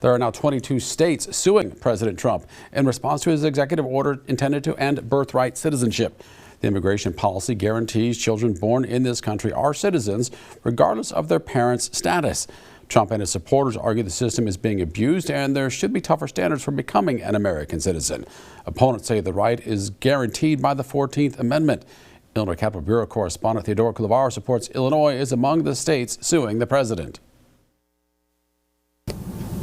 There are now 22 states suing President Trump in response to his executive order intended to end birthright citizenship. The immigration policy guarantees children born in this country are citizens regardless of their parents' status. Trump and his supporters argue the system is being abused and there should be tougher standards for becoming an American citizen. Opponents say the right is guaranteed by the 14th Amendment. Illinois Capitol Bureau correspondent Theodore Coulivares reports Illinois is among the states suing the president.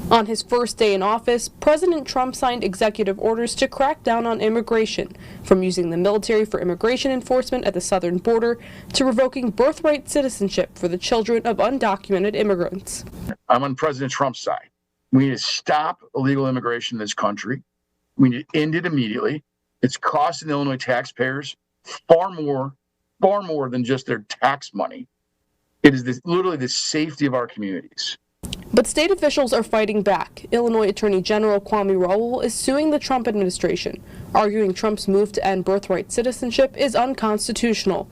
On his first day in office, President Trump signed executive orders to crack down on immigration, from using the military for immigration enforcement at the southern border to revoking birthright citizenship for the children of undocumented immigrants. I'm on President Trump's side. We need to stop illegal immigration in this country. We need to end it immediately. It's costing the Illinois taxpayers far more than just their tax money. It is literally the safety of our communities. But state officials are fighting back. Illinois Attorney General Kwame Raoul is suing the Trump administration, arguing Trump's move to end birthright citizenship is unconstitutional.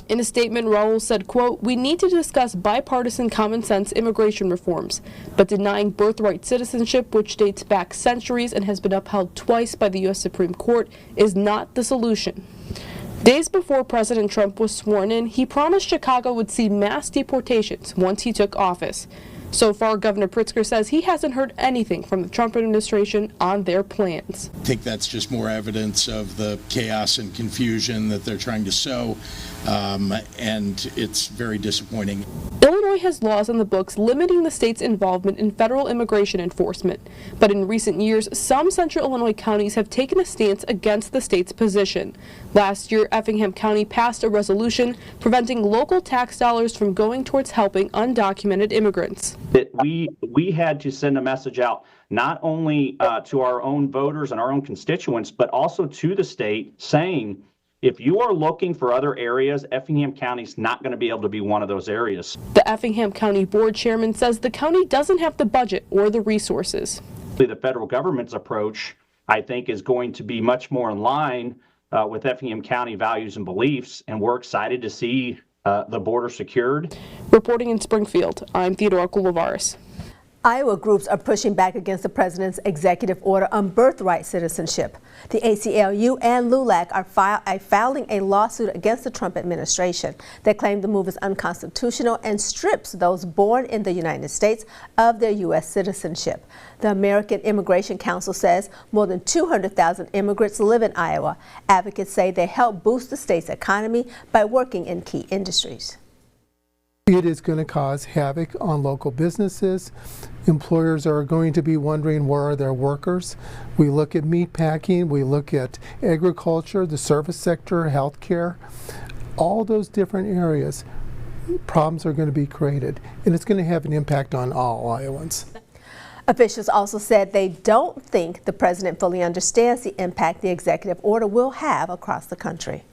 In a statement, Raoul said, quote, "We need to discuss bipartisan common sense immigration reforms, but denying birthright citizenship, which dates back centuries and has been upheld twice by the U.S. Supreme Court, is not the solution." Days before President Trump was sworn in, he promised Chicago would see mass deportations once he took office. So far, Governor Pritzker says he hasn't heard anything from the Trump administration on their plans. I think that's just more evidence of the chaos and confusion that they're trying to sow, and it's very disappointing. Illinois has laws on the books limiting the state's involvement in federal immigration enforcement, but in recent years, some central Illinois counties have taken a stance against the state's position. Last year, Effingham County passed a resolution preventing local tax dollars from going towards helping undocumented immigrants. We had to send a message out not only to our own voters and our own constituents, but also to the state saying, if you are looking for other areas, Effingham County is not going to be able to be one of those areas. The Effingham County Board Chairman says the county doesn't have the budget or the resources. The federal government's approach, I think, is going to be much more in line with Effingham County values and beliefs, and we're excited to see the border secured. Reporting in Springfield, I'm Theodore Coulivares. Iowa groups are pushing back against the president's executive order on birthright citizenship. The ACLU and LULAC are filing a lawsuit against the Trump administration. They claim the move is unconstitutional and strips those born in the United States of their U.S. citizenship. The American Immigration Council says more than 200,000 immigrants live in Iowa. Advocates say they help boost the state's economy by working in key industries. It is going to cause havoc on local businesses. Employers are going to be wondering where are their workers. We look at meat packing, we look at agriculture, the service sector, healthcare, all those different areas. Problems are going to be created, and it's going to have an impact on all Iowans. Officials also said they don't think the president fully understands the impact the executive order will have across the country.